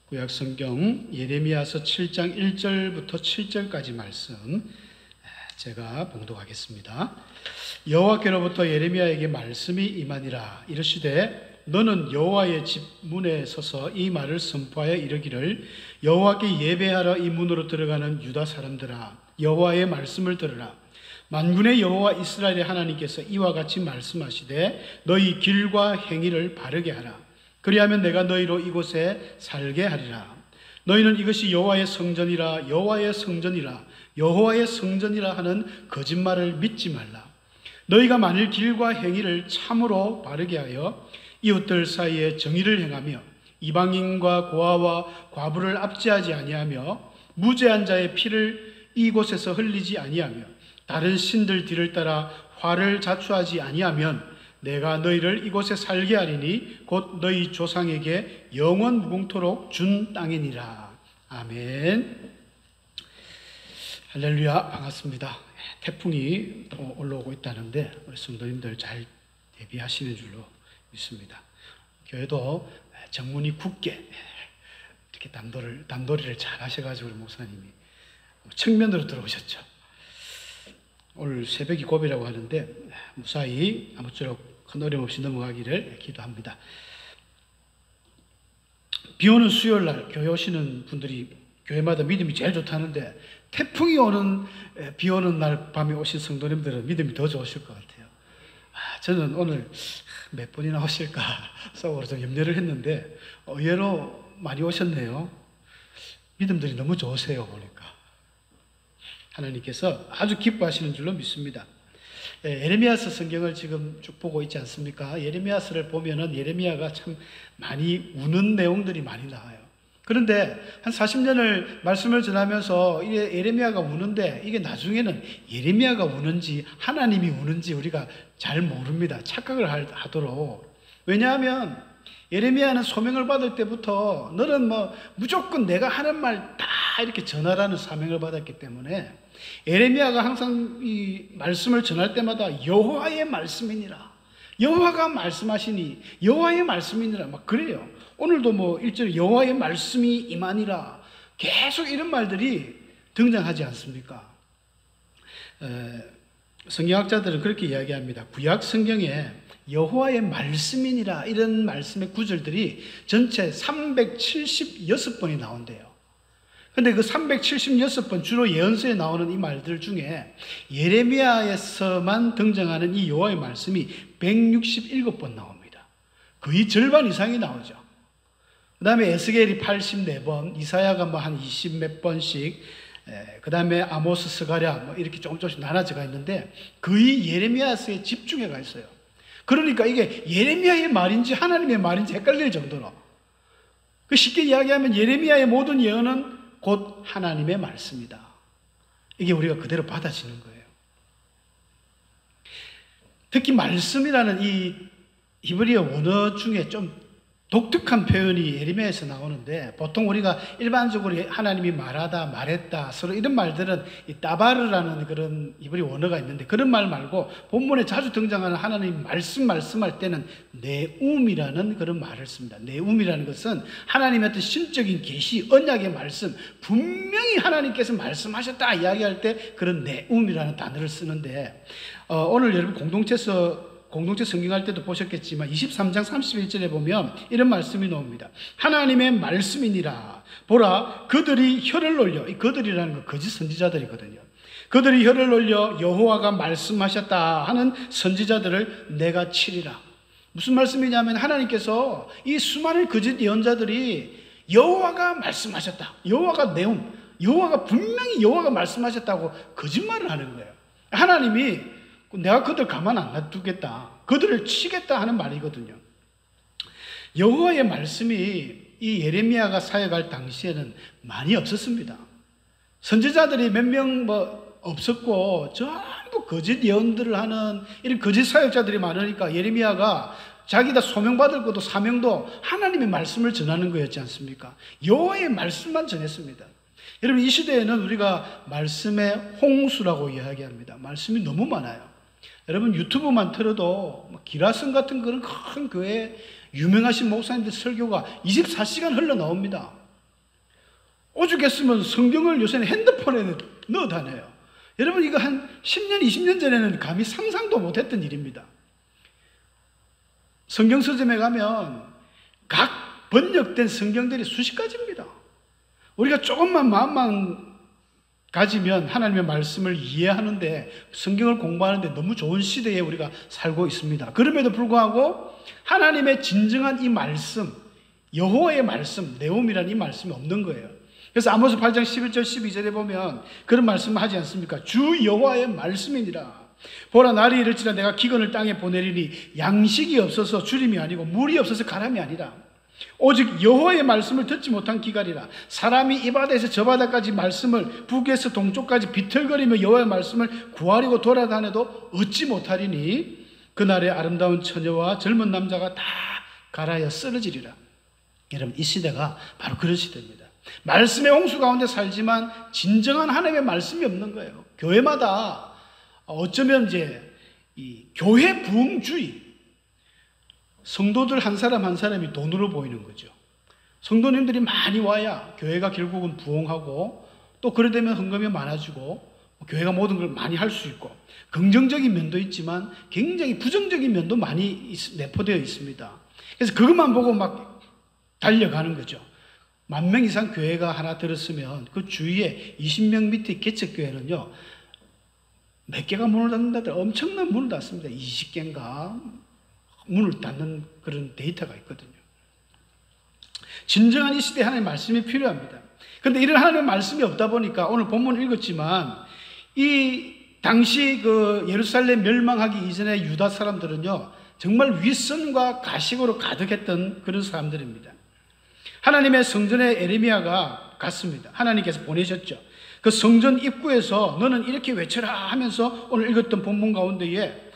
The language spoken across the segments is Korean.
구약성경 예레미야서 7장 1절부터 7절까지 말씀 제가 봉독하겠습니다. 여호와께로부터 예레미야에게 말씀이 임하니라. 이르시되 너는 여호와의 집 문에 서서 이 말을 선포하여 이르기를 여호와께 예배하러 이 문으로 들어가는 유다 사람들아, 여호와의 말씀을 들으라. 만군의 여호와 이스라엘의 하나님께서 이와 같이 말씀하시되 너희 길과 행위를 바르게 하라. 그리하면 내가 너희로 이곳에 살게 하리라. 너희는 이것이 여호와의 성전이라, 여호와의 성전이라, 여호와의 성전이라 하는 거짓말을 믿지 말라. 너희가 만일 길과 행위를 참으로 바르게 하여 이웃들 사이에 정의를 행하며 이방인과 고아와 과부를 압제하지 아니하며 무죄한 자의 피를 이곳에서 흘리지 아니하며 다른 신들 뒤를 따라 화를 자초하지 아니하면 내가 너희를 이곳에 살게 하리니 곧 너희 조상에게 영원 무궁토록 준 땅이니라. 아멘. 할렐루야. 반갑습니다. 태풍이 올라오고 있다는데 우리 성도님들 잘 대비하시는 줄로 믿습니다. 교회도 정문이 굳게 이렇게 단도리를 잘 하셔가지고 우리 목사님이 측면으로 들어오셨죠. 오늘 새벽이 고비라고 하는데 무사히 아무쪼록 큰 어려움 없이 넘어가기를 기도합니다. 비 오는 수요일 날 교회 오시는 분들이 교회마다 믿음이 제일 좋다는데 태풍이 오는 비 오는 날 밤에 오신 성도님들은 믿음이 더 좋으실 것 같아요. 저는 오늘 몇 분이나 오실까 속으로 좀 염려를 했는데 의외로 많이 오셨네요. 믿음들이 너무 좋으세요. 보니까 하나님께서 아주 기뻐하시는 줄로 믿습니다. 예레미야서 성경을 지금 쭉 보고 있지 않습니까? 예레미야서를 보면은 예레미야가 참 많이 우는 내용들이 많이 나와요. 그런데 한 40년을 말씀을 전하면서 이게 예레미야가 우는데 이게 나중에는 예레미야가 우는지 하나님이 우는지 우리가 잘 모릅니다. 착각을 하도록. 왜냐하면 예레미야는 소명을 받을 때부터 너는 무조건 내가 하는 말 다 이렇게 전하라는 사명을 받았기 때문에 예레미야가 항상 이 말씀을 전할 때마다 여호와의 말씀이니라, 여호와가 말씀하시니 여호와의 말씀이니라 막 그래요. 오늘도 1절에 여호와의 말씀이 임하니라 계속 이런 말들이 등장하지 않습니까? 성경학자들은 그렇게 이야기합니다. 구약 성경에 여호와의 말씀이니라 이런 말씀의 구절들이 전체 376번이 나온대요. 근데 그 376번 주로 예언서에 나오는 이 말들 중에 예레미야에서만 등장하는 이 여호와의 말씀이 167번 나옵니다. 거의 절반 이상이 나오죠. 그 다음에 에스겔이 84번, 이사야가 한 20 몇 번씩, 그 다음에 아모스, 스가랴 이렇게 조금씩 나눠져가 있는데 거의 예레미야서에 집중해가 있어요. 그러니까 이게 예레미야의 말인지 하나님의 말인지 헷갈릴 정도로. 쉽게 이야기하면 예레미야의 모든 예언은 곧 하나님의 말씀이다. 이게 우리가 그대로 받아지는 거예요. 특히 말씀이라는 이 히브리어 원어 중에 좀 독특한 표현이 예레미야에서 나오는데 보통 우리가 일반적으로 하나님이 말하다, 말했다 서로 이런 말들은 이 따바르라는 그런 히브리 원어가 있는데 그런 말 말고 본문에 자주 등장하는 하나님 말씀할 때는 네움이라는 그런 말을 씁니다. 네움이라는 것은 하나님의 어떤 신적인 계시, 언약의 말씀, 분명히 하나님께서 말씀하셨다 이야기할 때 그런 네움이라는 단어를 쓰는데 오늘 여러분 공동체 성경할 때도 보셨겠지만 23장 31절에 보면 이런 말씀이 나옵니다. 하나님의 말씀이니라. 보라, 그들이 혀를 놀려, 이 그들이라는 건 거짓 선지자들이거든요. 그들이 혀를 놀려 여호와가 말씀하셨다 하는 선지자들을 내가 치리라. 무슨 말씀이냐면 하나님께서 이 수많은 거짓 예언자들이 여호와가 말씀하셨다, 여호와가 내용, 여호와가 분명히 여호와가 말씀하셨다고 거짓말을 하는 거예요. 하나님이 내가 그들 가만 안 놔두겠다, 그들을 치겠다 하는 말이거든요. 여호와의 말씀이 이 예레미야가 사역할 당시에는 많이 없었습니다. 선지자들이 몇 명 없었고 전부 거짓 예언들을 하는 이런 거짓 사역자들이 많으니까 예레미야가 자기가 소명받을 것도 사명도 하나님의 말씀을 전하는 거였지 않습니까? 여호와의 말씀만 전했습니다. 여러분, 이 시대에는 우리가 말씀의 홍수라고 이야기합니다. 말씀이 너무 많아요. 여러분, 유튜브만 틀어도 기라성 같은 그런 큰 교회 유명하신 목사님들 설교가 24시간 흘러나옵니다. 오죽했으면 성경을 요새는 핸드폰에 넣어 다녀요. 여러분, 이거 한 10년, 20년 전에는 감히 상상도 못했던 일입니다. 성경 서점에 가면 각 번역된 성경들이 수십 가지입니다. 우리가 조금만 마음만 가지면 하나님의 말씀을 이해하는데, 성경을 공부하는데 너무 좋은 시대에 우리가 살고 있습니다. 그럼에도 불구하고 하나님의 진정한 이 말씀, 여호와의 말씀, 네옴이라는 이 말씀이 없는 거예요. 그래서 아모스 8장 11절 12절에 보면 그런 말씀을 하지 않습니까? 주 여호와의 말씀이니라. 보라, 날이 이를지라 내가 기근을 땅에 보내리니 양식이 없어서 주림이 아니고 물이 없어서 가람이 아니라 오직 여호와의 말씀을 듣지 못한 기갈이라. 사람이 이 바다에서 저 바다까지 말씀을, 북에서 동쪽까지 비틀거리며 여호와의 말씀을 구하려고 돌아다녀도 얻지 못하리니 그날에 아름다운 처녀와 젊은 남자가 다 갈아여 쓰러지리라. 여러분, 이 시대가 바로 그런 시대입니다. 말씀의 홍수 가운데 살지만 진정한 하나님의 말씀이 없는 거예요. 교회마다 어쩌면 이제 이 교회 부흥주의, 성도들 한 사람 한 사람이 돈으로 보이는 거죠. 성도님들이 많이 와야 교회가 결국은 부흥하고, 또 그러되면 헌금이 많아지고 교회가 모든 걸 많이 할 수 있고, 긍정적인 면도 있지만 굉장히 부정적인 면도 많이 내포되어 있습니다. 그래서 그것만 보고 막 달려가는 거죠. 10,000명 이상 교회가 하나 들었으면 그 주위에 20명 밑에 개척교회는요, 몇 개가 문을 닫는다들 엄청난 문을 닫습니다. 20개인가 문을 닫는 그런 데이터가 있거든요. 진정한 이 시대에 하나님의 말씀이 필요합니다. 그런데 이런 하나님의 말씀이 없다 보니까 오늘 본문을 읽었지만 이 당시 그 예루살렘 멸망하기 이전에 유다 사람들은요, 정말 윗선과 가식으로 가득했던 그런 사람들입니다. 하나님의 성전에 에레미야가 갔습니다. 하나님께서 보내셨죠. 그 성전 입구에서 너는 이렇게 외쳐라 하면서 오늘 읽었던 본문 가운데에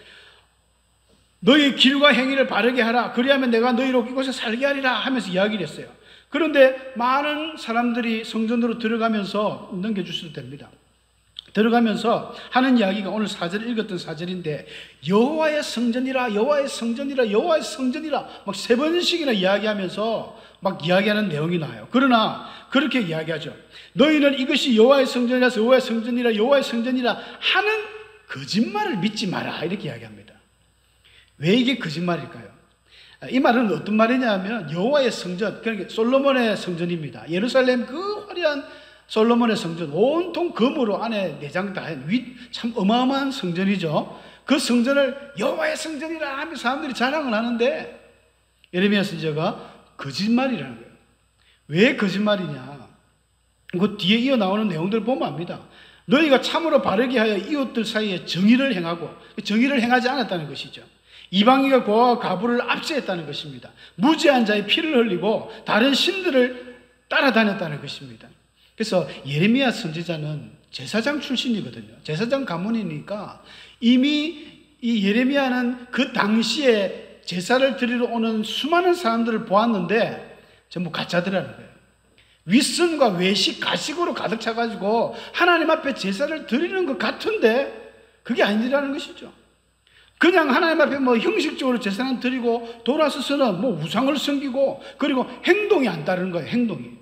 너희 길과 행위를 바르게 하라. 그리하면 내가 너희로 이곳에 살게 하리라 하면서 이야기를 했어요. 그런데 많은 사람들이 성전으로 들어가면서, 넘겨주셔도 됩니다. 들어가면서 하는 이야기가 오늘 4절 읽었던 4절인데 여호와의 성전이라, 여호와의 성전이라, 여호와의 성전이라 막 3번씩이나 이야기하면서 막 이야기하는 내용이 나와요. 그러나 그렇게 이야기하죠. 너희는 이것이 여호와의 성전이라서 여호와의 성전이라, 여호와의 성전이라 하는 거짓말을 믿지 마라, 이렇게 이야기합니다. 왜 이게 거짓말일까요? 이 말은 어떤 말이냐면 여호와의 성전, 그러니까 솔로몬의 성전입니다. 예루살렘 그 화려한 솔로몬의 성전, 온통 금으로 안에 내장 다 참 어마어마한 성전이죠. 그 성전을 여호와의 성전이라 하며 사람들이 자랑을 하는데 예레미야 선지자가 거짓말이라는 거예요. 왜 거짓말이냐? 그 뒤에 이어 나오는 내용들을 보면 압니다. 너희가 참으로 바르게 하여 이웃들 사이에 정의를 행하고, 정의를 행하지 않았다는 것이죠. 이방인과 고아와 가부를 압제했다는 것입니다. 무죄한 자의 피를 흘리고 다른 신들을 따라다녔다는 것입니다. 그래서 예레미야 선지자는 제사장 출신이거든요. 제사장 가문이니까 이미 이 예레미야는 그 당시에 제사를 드리러 오는 수많은 사람들을 보았는데 전부 가짜더라는 거예요. 윗선과 외식, 가식으로 가득 차가지고 하나님 앞에 제사를 드리는 것 같은데 그게 아니라는 것이죠. 그냥 하나님 앞에 뭐 형식적으로 제사는 드리고 돌아서서는 뭐 우상을 섬기고, 그리고 행동이 안 따르는 거예요. 행동이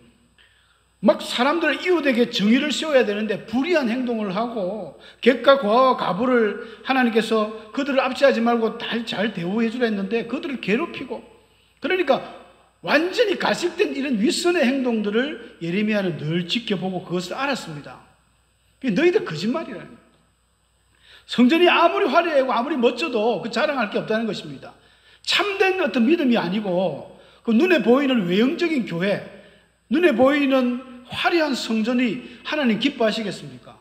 막 사람들 이웃에게 정의를 세워야 되는데 불의한 행동을 하고, 객과 고아와 가부를 하나님께서 그들을 압제하지 말고 잘 대우해 주라 했는데 그들을 괴롭히고, 그러니까 완전히 가식된 이런 윗선의 행동들을 예레미야는 늘 지켜보고 그것을 알았습니다. 그게 너희들 거짓말이라는 거예요. 성전이 아무리 화려하고 아무리 멋져도 그 자랑할 게 없다는 것입니다. 참된 어떤 믿음이 아니고 그 눈에 보이는 외형적인 교회, 눈에 보이는 화려한 성전이 하나님 기뻐하시겠습니까?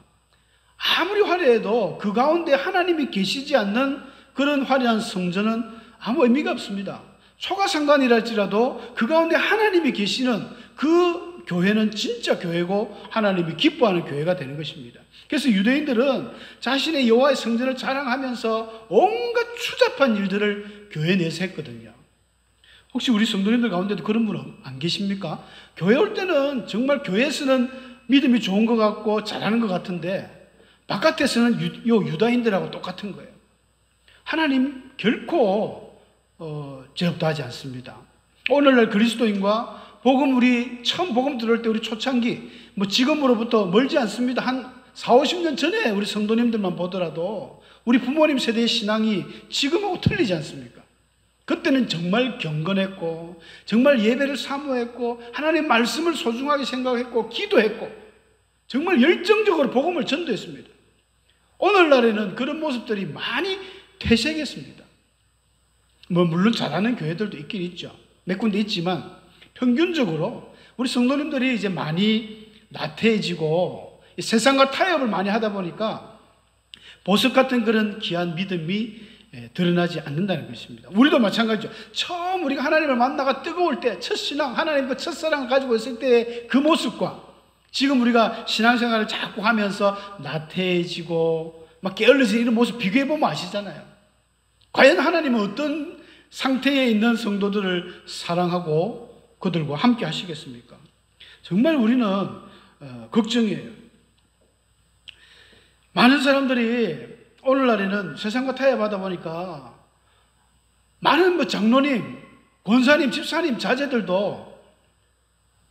아무리 화려해도 그 가운데 하나님이 계시지 않는 그런 화려한 성전은 아무 의미가 없습니다. 초가상관이랄지라도 그 가운데 하나님이 계시는 그 교회는 진짜 교회고 하나님이 기뻐하는 교회가 되는 것입니다. 그래서 유대인들은 자신의 여호와의 성전을 자랑하면서 온갖 추잡한 일들을 교회 내에서 했거든요. 혹시 우리 성도님들 가운데도 그런 분 안 계십니까? 교회 올 때는 정말 교회에서는 믿음이 좋은 것 같고 잘하는 것 같은데 바깥에서는 유다인들하고 똑같은 거예요. 하나님 결코 죄 없다 하지 않습니다. 오늘날 그리스도인과 우리 처음 복음 들을 때 우리 초창기, 뭐 지금으로부터 멀지 않습니다. 한 4, 50년 전에 우리 성도님들만 보더라도 우리 부모님 세대의 신앙이 지금하고 틀리지 않습니까? 그때는 정말 경건했고, 정말 예배를 사모했고, 하나님의 말씀을 소중하게 생각했고, 기도했고, 정말 열정적으로 복음을 전도했습니다. 오늘날에는 그런 모습들이 많이 퇴색했습니다. 뭐 물론 잘하는 교회들도 있긴 있죠. 몇 군데 있지만 평균적으로 우리 성도님들이 이제 많이 나태해지고 세상과 타협을 많이 하다 보니까 보석 같은 그런 귀한 믿음이 드러나지 않는다는 것입니다. 우리도 마찬가지죠. 처음 우리가 하나님을 만나가 뜨거울 때, 첫 신앙, 하나님과 첫사랑을 가지고 있을 때의 그 모습과 지금 우리가 신앙생활을 자꾸 하면서 나태해지고 막 게을러지는 이런 모습 비교해보면 아시잖아요. 과연 하나님은 어떤 상태에 있는 성도들을 사랑하고 그들과 함께 하시겠습니까? 정말 우리는 걱정이에요. 많은 사람들이 오늘날에는 세상과 타협하다 보니까 많은 뭐 장로님, 권사님, 집사님, 자제들도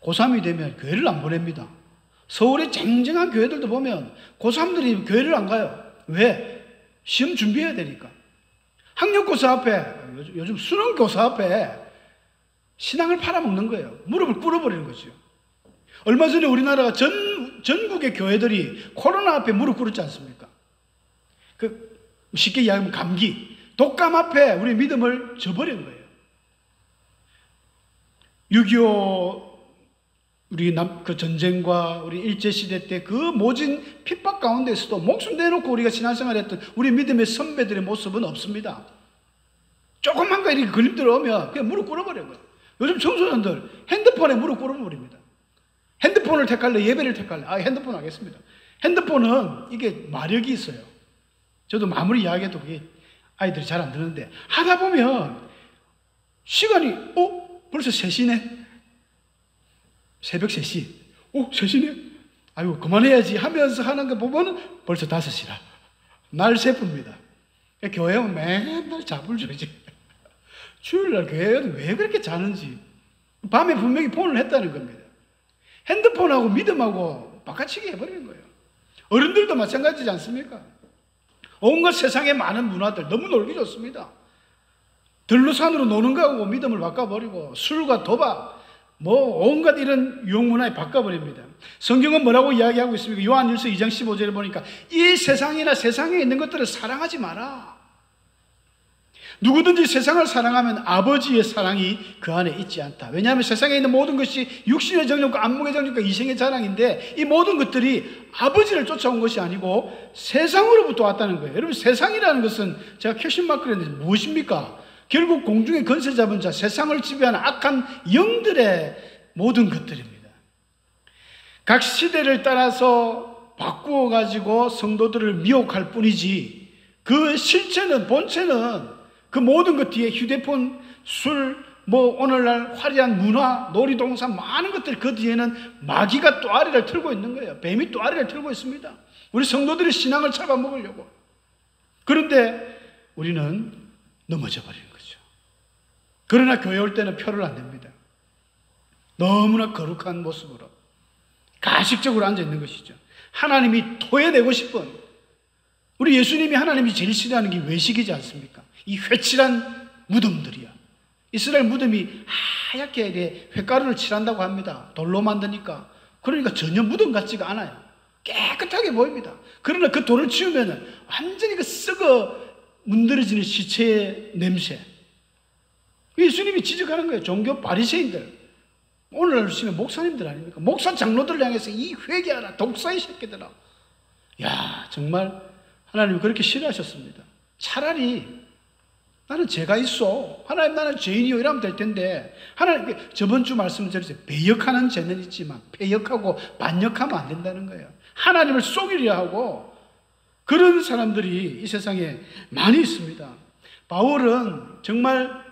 고3이 되면 교회를 안 보냅니다. 서울의 쟁쟁한 교회들도 보면 고3들이 교회를 안 가요. 왜? 시험 준비해야 되니까. 학력고사 앞에, 요즘 수능고사 앞에 신앙을 팔아먹는 거예요. 무릎을 꿇어버리는 거죠. 얼마 전에 우리나라가 전국의 교회들이 코로나 앞에 무릎 꿇었지 않습니까? 쉽게 이야기하면 감기, 독감 앞에 우리 믿음을 저버린 거예요. 6.25 우리 그 전쟁과 우리 일제시대 때 그 모진 핍박 가운데서도 목숨 내놓고 우리가 신앙생활 했던 우리 믿음의 선배들의 모습은 없습니다. 조금만 이렇게 걸림돌 오면 그냥 무릎 꿇어버려요. 요즘 청소년들 핸드폰에 무릎 꿇어버립니다. 핸드폰을 택할래? 예배를 택할래? 핸드폰 하겠습니다. 핸드폰은 이게 마력이 있어요. 저도 마무리 이야기해도 그게 아이들이 잘 안 듣는데 하다 보면 시간이 벌써 3시네. 새벽 3시. 3시네. 아이고 그만해야지 하면서 하는 거 보면 벌써 5시라. 날 세쁩니다. 교회 오면 맨날 잡을 줘야지. 주일날 교회에는 왜 그렇게 자는지. 밤에 분명히 폰을 했다는 겁니다. 핸드폰하고 믿음하고 바꿔치기 해버리는 거예요. 어른들도 마찬가지지 않습니까? 온갖 세상의 많은 문화들 너무 놀기 좋습니다. 들로산으로 노는 거하고 믿음을 바꿔버리고 술과 도박 온갖 이런 유흥문화에 바꿔버립니다. 성경은 뭐라고 이야기하고 있습니까? 요한일서 2장 15절에 보니까 이 세상이나 세상에 있는 것들을 사랑하지 마라. 누구든지 세상을 사랑하면 아버지의 사랑이 그 안에 있지 않다. 왜냐하면 세상에 있는 모든 것이 육신의 정욕과 안목의 정욕과 이생의 자랑인데 이 모든 것들이 아버지를 쫓아온 것이 아니고 세상으로부터 왔다는 거예요. 여러분 세상이라는 것은 제가 퀘스천마크를 했는데 무엇입니까? 결국 공중의 권세 잡은 자, 세상을 지배하는 악한 영들의 모든 것들입니다. 각 시대를 따라서 바꾸어 가지고 성도들을 미혹할 뿐이지 그 실체는 본체는 그 모든 것 뒤에 휴대폰, 술, 오늘날 화려한 문화, 놀이동산 많은 것들 그 뒤에는 마귀가 또아리를 틀고 있는 거예요. 뱀이 또아리를 틀고 있습니다. 우리 성도들의 신앙을 잡아먹으려고. 그런데 우리는 넘어져 버리는 거죠. 그러나 교회 올 때는 표를 안 냅니다. 너무나 거룩한 모습으로 가식적으로 앉아 있는 것이죠. 하나님이 토해내고 싶은, 우리 예수님이 하나님이 제일 싫어하는 게 외식이지 않습니까? 이 회칠한 무덤들이야. 이스라엘 무덤이 하얗게 횟가루를 칠한다고 합니다. 돌로 만드니까. 그러니까 전혀 무덤 같지가 않아요. 깨끗하게 보입니다. 그러나 그 돌을 치우면 완전히 그 썩어 문드러지는 시체의 냄새. 예수님이 지적하는 거예요. 종교 바리새인들. 오늘날 치면 목사님들 아닙니까? 목사 장로들 향해서 이 회개하라, 독사의 새끼들아. 야, 정말 하나님이 그렇게 싫어하셨습니다. 차라리 나는 죄가 있어. 하나님 나는 죄인이요 이러면 될 텐데 하나님 저번 주 말씀드렸어요. 배역하는 죄는 있지만 배역하고 반역하면 안 된다는 거예요. 하나님을 속이려 하고 그런 사람들이 이 세상에 많이 있습니다. 바울은 정말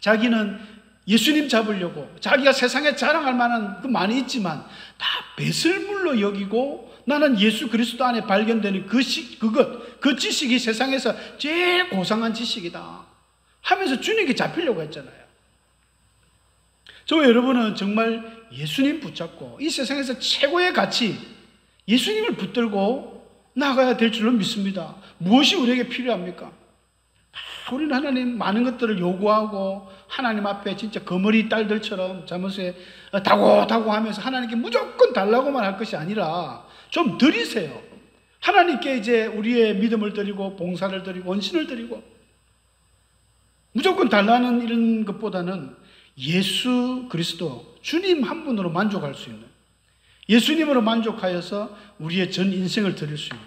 자기는 예수님 잡으려고 자기가 세상에 자랑할 만한 그 많이 있지만 다 배설물로 여기고 나는 예수 그리스도 안에 발견되는 그 지식이 세상에서 제일 고상한 지식이다 하면서 주님께 잡히려고 했잖아요. 저와 여러분은 정말 예수님 붙잡고 이 세상에서 최고의 가치 예수님을 붙들고 나가야 될 줄로 믿습니다. 무엇이 우리에게 필요합니까? 우리는 하나님 많은 것들을 요구하고 하나님 앞에 진짜 거머리 딸들처럼 잠옷에 다고 하면서 하나님께 무조건 달라고만 할 것이 아니라 좀 드리세요. 하나님께 이제 우리의 믿음을 드리고 봉사를 드리고 원신을 드리고 무조건 달라는 이런 것보다는 예수 그리스도 주님 한 분으로 만족할 수 있는, 예수님으로 만족하여서 우리의 전 인생을 드릴 수 있는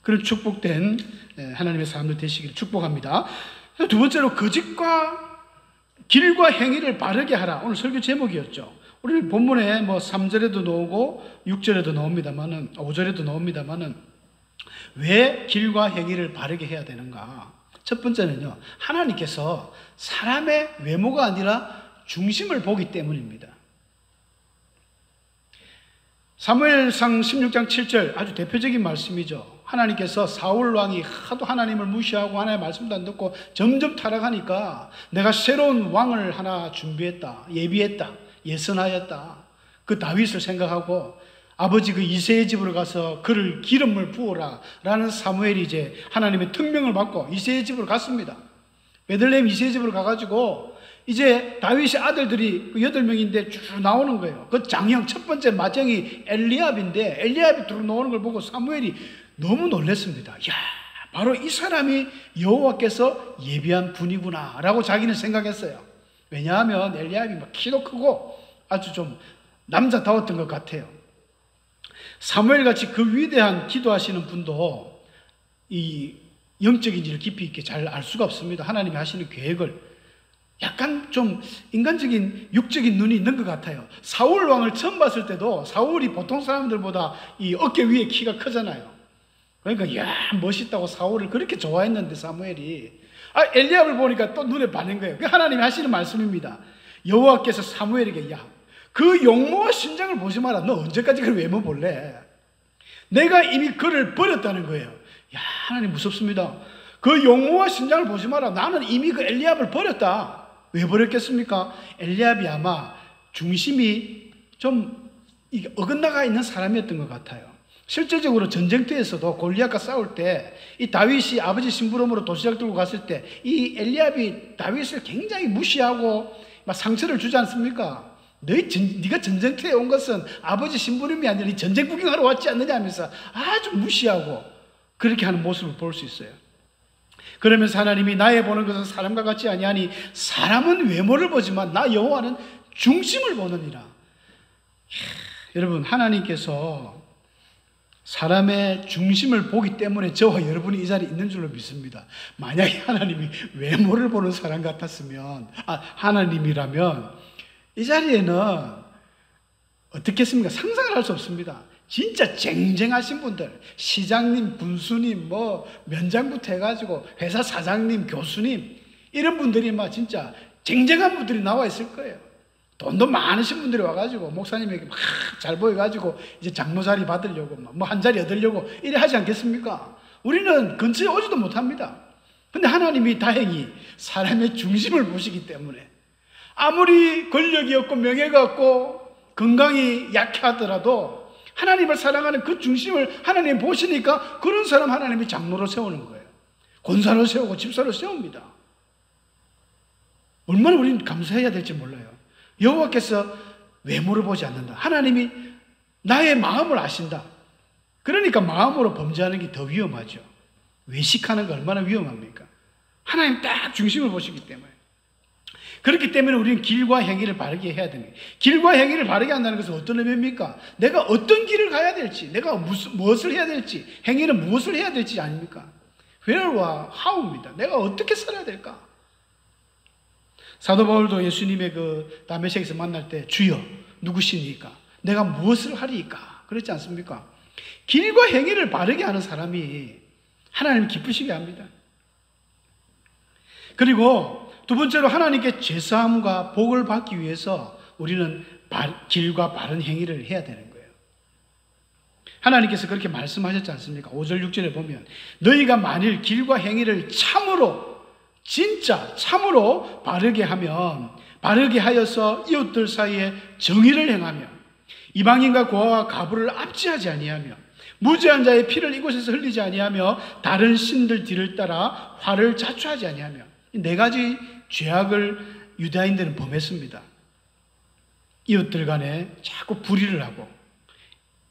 그런 축복된 하나님의 사람들 되시기를 축복합니다. 두 번째로 거짓과 길과 행위를 바르게 하라. 오늘 설교 제목이었죠. 우리 본문에 3절에도 나오고 6절에도 나옵니다만은 5절에도 나옵니다만은 왜 길과 행위를 바르게 해야 되는가? 첫 번째는요, 하나님께서 사람의 외모가 아니라 중심을 보기 때문입니다. 사무엘상 16장 7절 아주 대표적인 말씀이죠. 하나님께서 사울 왕이 하도 하나님을 무시하고 하나님의 말씀도 안 듣고 점점 타락하니까 내가 새로운 왕을 하나 준비했다, 예비했다, 예선하였다. 그 다윗을 생각하고 아버지 그 이새의 집으로 가서 그를 기름을 부어라 라는 사무엘이 이제 하나님의 특명을 받고 이새의 집으로 갔습니다. 베들레헴 이새의 집으로 가가지고 이제 다윗의 아들들이 8명인데 쭉 나오는 거예요. 그 장형 첫 번째 맏형이 엘리압인데 엘리압이 들어오는 걸 보고 사무엘이 너무 놀랐습니다. 야, 바로 이 사람이 여호와께서 예비한 분이구나 라고 자기는 생각했어요. 왜냐하면 엘리압이 막 키도 크고 아주 좀 남자다웠던 것 같아요. 사무엘같이 그 위대한 기도하시는 분도 이 영적인 일을 깊이 있게 잘 알 수가 없습니다. 하나님이 하시는 계획을. 약간 좀 인간적인 육적인 눈이 있는 것 같아요. 사울 왕을 처음 봤을 때도 사울이 보통 사람들보다 이 어깨 위에 키가 크잖아요. 그러니까 야 멋있다고 사울을 그렇게 좋아했는데 사무엘이 엘리압을 보니까 또 눈에 반한 거예요. 하나님이 하시는 말씀입니다. 여호와께서 사무엘에게 야 그 용모와 신장을 보지 마라. 너 언제까지 그 외모 볼래? 내가 이미 그를 버렸다는 거예요. 야 하나님 무섭습니다. 그 용모와 신장을 보지 마라. 나는 이미 그 엘리압을 버렸다. 왜 버렸겠습니까? 엘리압이 아마 중심이 좀 어긋나가 있는 사람이었던 것 같아요. 실제적으로 전쟁터에서도 골리앗과 싸울 때 이 다윗이 아버지 심부름으로 도시락 들고 갔을 때 이 엘리압이 다윗을 굉장히 무시하고 막 상처를 주지 않습니까? 네가 전쟁터에 온 것은 아버지 심부름이 아니라 전쟁 구경하러 왔지 않느냐 하면서 아주 무시하고 그렇게 하는 모습을 볼 수 있어요. 그러면서 하나님이 나의 보는 것은 사람과 같지 아니하니 사람은 외모를 보지만 나 여호와는 중심을 보느니라. 여러분 하나님께서 사람의 중심을 보기 때문에 저와 여러분이 이 자리에 있는 줄로 믿습니다. 만약에 하나님이 외모를 보는 사람 같았으면 하나님이라면 이 자리에는 어떻겠습니까? 상상을 할 수 없습니다. 진짜 쟁쟁하신 분들, 시장님, 군수님, 면장부터 해가지고 회사 사장님, 교수님 이런 분들이 막 진짜 쟁쟁한 분들이 나와 있을 거예요. 돈도 많으신 분들이 와가지고 목사님에게 막 잘 보여가지고 이제 장로 자리 받으려고 한 자리 얻으려고 이래 하지 않겠습니까? 우리는 근처에 오지도 못합니다. 근데 하나님이 다행히 사람의 중심을 보시기 때문에 아무리 권력이 없고 명예가 없고 건강이 약하더라도 하나님을 사랑하는 그 중심을 하나님 보시니까 그런 사람 하나님이 장로로 세우는 거예요. 권사로 세우고 집사로 세웁니다. 얼마나 우리는 감사해야 될지 몰라요. 여호와께서 외모를 보지 않는다. 하나님이 나의 마음을 아신다. 그러니까 마음으로 범죄하는 게 더 위험하죠. 외식하는 거 얼마나 위험합니까? 하나님 딱 중심을 보시기 때문에. 그렇기 때문에 우리는 길과 행위를 바르게 해야 됩니다. 길과 행위를 바르게 한다는 것은 어떤 의미입니까? 내가 어떤 길을 가야 될지, 내가 무엇을 해야 될지, 행위는 무엇을 해야 될지 아닙니까? Where와 how입니다. 내가 어떻게 살아야 될까? 사도 바울도 예수님의 그 다메섹에서 만날 때 주여 누구시니까? 내가 무엇을 하리까? 그렇지 않습니까? 길과 행위를 바르게 하는 사람이 하나님 기쁘시게 합니다. 그리고 두 번째로 하나님께 죄사함과 복을 받기 위해서 우리는 길과 바른 행위를 해야 되는 거예요. 하나님께서 그렇게 말씀하셨지 않습니까? 5절 6절에 보면 너희가 만일 길과 행위를 참으로 진짜 참으로 바르게 하면 바르게 하여서 이웃들 사이에 정의를 행하며 이방인과 고아와 가부를 압제하지 아니하며 무죄한 자의 피를 이곳에서 흘리지 아니하며 다른 신들 뒤를 따라 화를 자초하지 아니하며 네 가지 죄악을 유다인들은 범했습니다. 이웃들 간에 자꾸 불의를 하고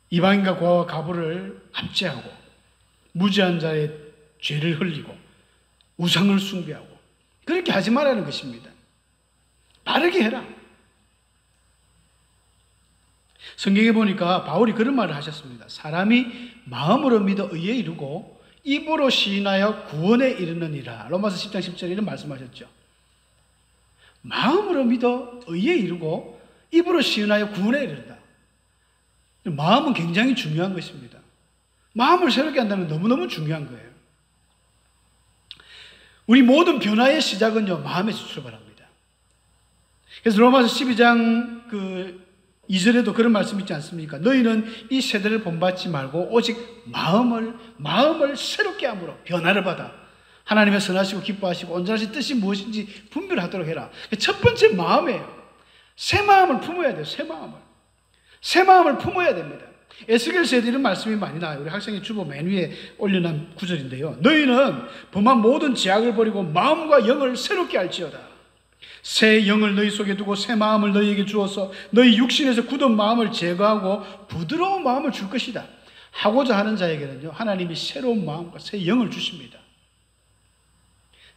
이방인과 고아와 가부를 압제하고 무죄한 자의 죄를 흘리고 우상을 숭배하고 그렇게 하지 말라는 것입니다. 바르게 해라. 성경에 보니까 바울이 그런 말을 하셨습니다. 사람이 마음으로 믿어 의에 이르고 입으로 시인하여 구원에 이르느니라. 로마서 10장 10절에 이런 말씀하셨죠. 마음으로 믿어 의에 이르고 입으로 시인하여 구원에 이른다. 마음은 굉장히 중요한 것입니다. 마음을 새롭게 한다는 건 너무너무 중요한 거예요. 우리 모든 변화의 시작은요, 마음에서 출발합니다. 그래서 로마서 12장 2절에도 그런 말씀 있지 않습니까? 너희는 이 세대를 본받지 말고 오직 마음을 새롭게 함으로 변화를 받아 하나님의 선하시고 기뻐하시고 온전하신 뜻이 무엇인지 분별하도록 해라. 첫 번째 마음이에요. 새 마음을 품어야 돼요. 새 마음을 품어야 됩니다. 에스겔서에도 이런 말씀이 많이 나와요. 우리 학생의 주보 맨 위에 올려놓은 구절인데요. 너희는 범한 모든 죄악을 버리고 마음과 영을 새롭게 할지어다. 새 영을 너희 속에 두고 새 마음을 너희에게 주어서 너희 육신에서 굳은 마음을 제거하고 부드러운 마음을 줄 것이다. 하고자 하는 자에게는요, 하나님이 새로운 마음과 새 영을 주십니다.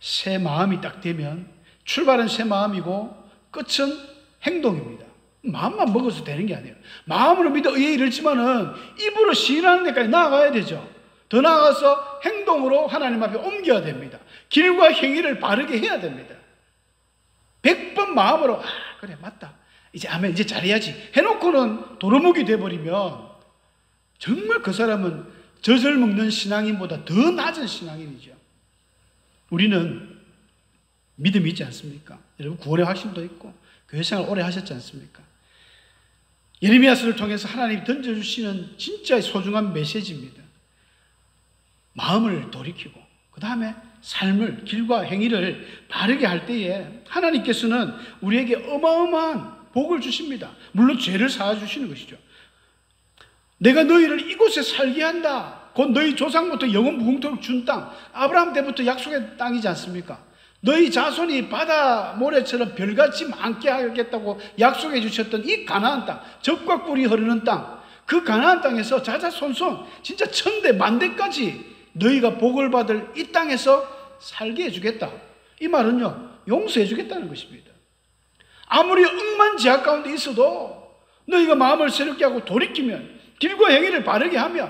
새 마음이 딱 되면 출발은 새 마음이고 끝은 행동입니다. 마음만 먹어서 되는 게 아니에요. 마음으로 믿어 의에 이르지만은 입으로 시인하는 데까지 나아가야 되죠. 더 나아가서 행동으로 하나님 앞에 옮겨야 됩니다. 길과 행위를 바르게 해야 됩니다. 100번 마음으로 그래 맞다 이제 아멘 이제 잘해야지 해놓고는 도루묵이 돼버리면 정말 그 사람은 젖을 먹는 신앙인보다 더 낮은 신앙인이죠. 우리는 믿음이 있지 않습니까? 여러분 구원의 확신도 있고 교회생활 오래 하셨지 않습니까? 예레미야서를 통해서 하나님이 던져주시는 진짜 소중한 메시지입니다. 마음을 돌이키고 그 다음에 삶을 길과 행위를 바르게 할 때에 하나님께서는 우리에게 어마어마한 복을 주십니다. 물론 죄를 사하주시는 것이죠. 내가 너희를 이곳에 살게 한다. 곧 너희 조상부터 영원 무궁토록 준 땅, 아브라함 때부터 약속의 땅이지 않습니까? 너희 자손이 바다 모래처럼 별같이 많게 하겠다고 약속해 주셨던 이 가나안 땅, 젖과 꿀이 흐르는 땅, 그 가나안 땅에서 자자손손 진짜 천대 만대까지 너희가 복을 받을 이 땅에서 살게 해주겠다. 이 말은요, 용서해 주겠다는 것입니다. 아무리 억만 제약 가운데 있어도 너희가 마음을 새롭게 하고 돌이키면 길과 행위를 바르게 하면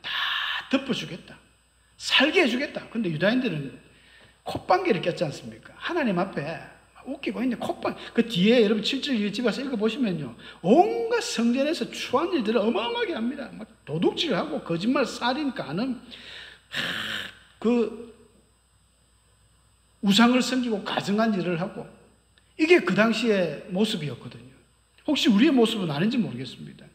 다 덮어주겠다. 살게 해주겠다. 근데 유다인들은 콧방귀를 꼈지 않습니까? 하나님 앞에 웃기고 있는데 그 뒤에 여러분 7절 집에 가서 읽어보시면요, 온갖 성전에서 추한 일들을 어마어마하게 합니다. 막 도둑질하고 거짓말, 살인, 간음, 그 우상을 섬기고 가증한 일을 하고, 이게 그 당시의 모습이었거든요. 혹시 우리의 모습은 아닌지 모르겠습니다.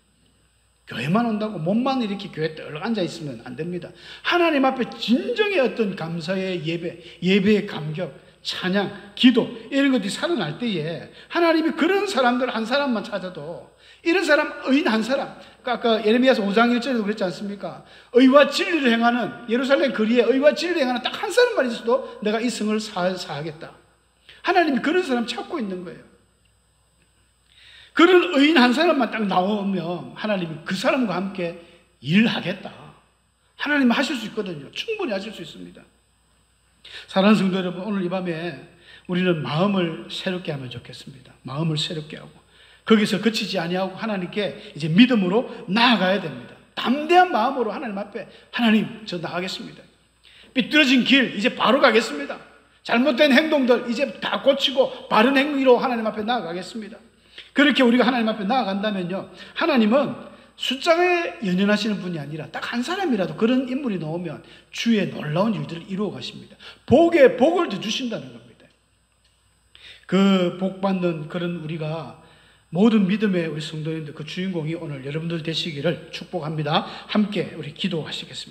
교회만 온다고 몸만 이렇게 교회에 떨 앉아 있으면 안 됩니다. 하나님 앞에 진정의 어떤 감사의 예배의 감격, 찬양, 기도 이런 것들이 살아날 때에 하나님이 그런 사람들 한 사람만 찾아도, 이런 사람 의인 한 사람, 아까 예레미야서 5장 1절에도 그랬지 않습니까? 의와 진리를 행하는, 예루살렘 거리에 의와 진리를 행하는 딱 한 사람만 있어도 내가 이 성을 사하겠다. 하나님이 그런 사람 찾고 있는 거예요. 그런 의인 한 사람만 딱 나오면 하나님이 그 사람과 함께 일하겠다. 하나님은 하실 수 있거든요. 충분히 하실 수 있습니다. 사랑하는 성도 여러분, 오늘 이 밤에 우리는 마음을 새롭게 하면 좋겠습니다. 마음을 새롭게 하고 거기서 그치지 아니하고 하나님께 이제 믿음으로 나아가야 됩니다. 담대한 마음으로 하나님 앞에, 하나님 저 나가겠습니다. 삐뚤어진 길 이제 바로 가겠습니다. 잘못된 행동들 이제 다 고치고 바른 행위로 하나님 앞에 나아가겠습니다. 그렇게 우리가 하나님 앞에 나아간다면요, 하나님은 숫자에 연연하시는 분이 아니라 딱 한 사람이라도 그런 인물이 나오면 주의 놀라운 일들을 이루어 가십니다. 복에 복을 더 주신다는 겁니다. 그 복 받는 그런 우리가 모든 믿음의 우리 성도님들 그 주인공이 오늘 여러분들 되시기를 축복합니다. 함께 우리 기도하시겠습니다.